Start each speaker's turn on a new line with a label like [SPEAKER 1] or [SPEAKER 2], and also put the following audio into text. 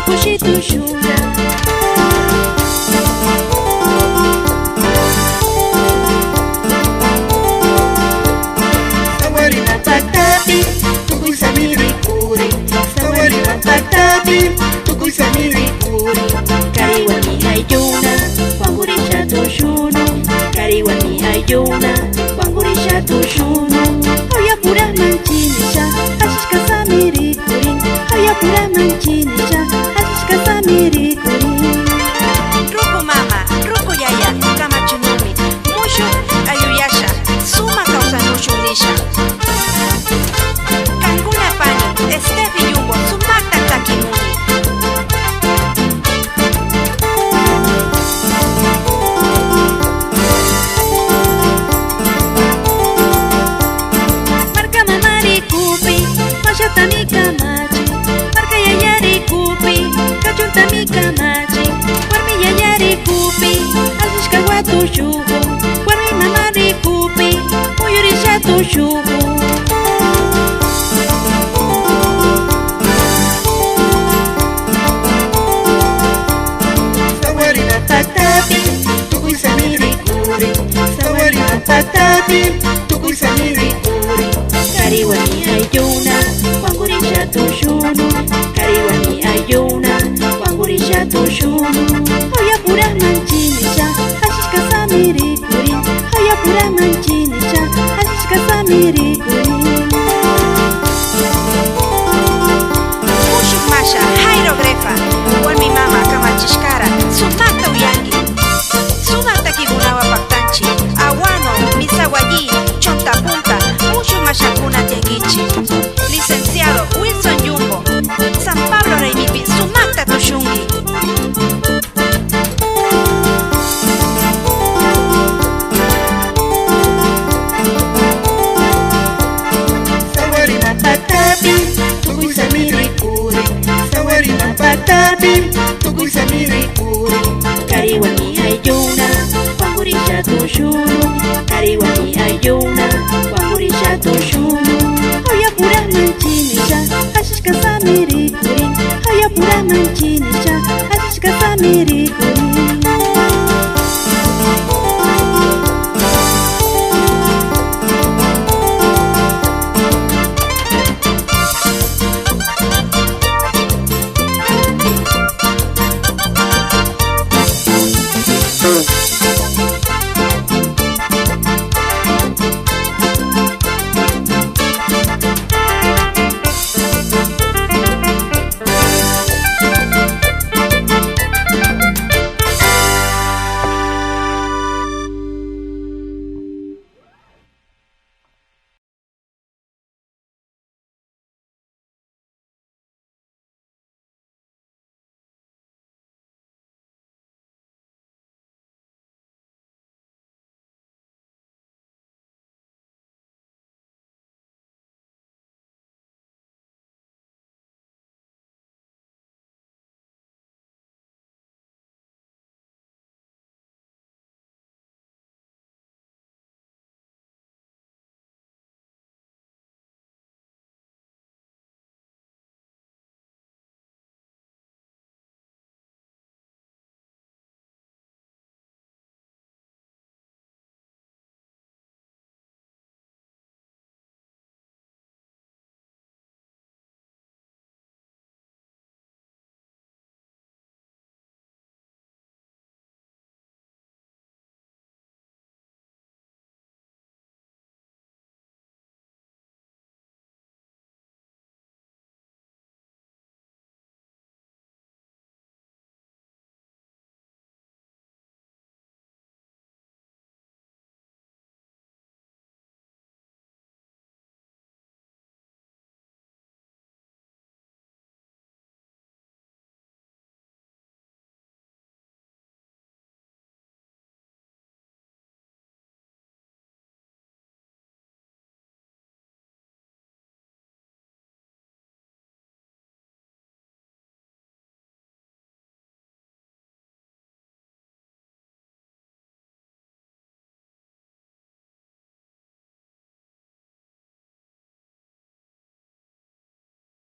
[SPEAKER 1] kushi tushuna. Sawari mapatapi tukui samiri kuri. Sawari mapatapi tukui samiri kuri. Kariwani ayuna wangurisha tushunu. Kariwani ayuna wangurisha tushunu. Haya pura manchinisha ashishka samiri kuri. Haya pura manchinisha ashishka samiri kuri.
[SPEAKER 2] Ruku mama, ruku yaya, kama chunumi. Mushu ayuyasha, suma causa nushunisha. Kanguna pani, estefi yumbo, sumakta takimuni.
[SPEAKER 1] Marka mama rikupi, mashata mi kamachi. Marka yaya rikupi, kachunta mi kamachi. Warmi yaya rikupi, ashishka watu shugo. Warmi mama rikupi, muyurisha tu shugo. Sawari mapatapi, tukui samiri kuri. Sawari mapatapi, tukui samiri kuri. Kariwani ayuna, wangurisha tushunu. Kariwani ayuna, wangurisha tushunu. Haya pura manchinisha, ashishka samiri kuri. Haya pura manchinisha, ashishka samiri kuri.
[SPEAKER 2] Mushu masha, hierogrefa. Walmi mama kama chishkara, sumakta uyangi. Sumakta kigunawa paktanchi. Awano, misawayi, chonta punta. Mushu masha kuna tengichi. Licenciado Wilson Yumbo, San Pablo Reimipi, sumakta tushungi.
[SPEAKER 1] Sawari mapatapi, tukui samiri kuri. Sawari mapatapi, tukui samiri kuri. Kariwani ayuna, wangurisha tushunu. Kariwani ayuna, wangurisha tushunu. Haya pura manchinisha, ashishka samiri kuri. Haya pura manchinisha, ashishka samiri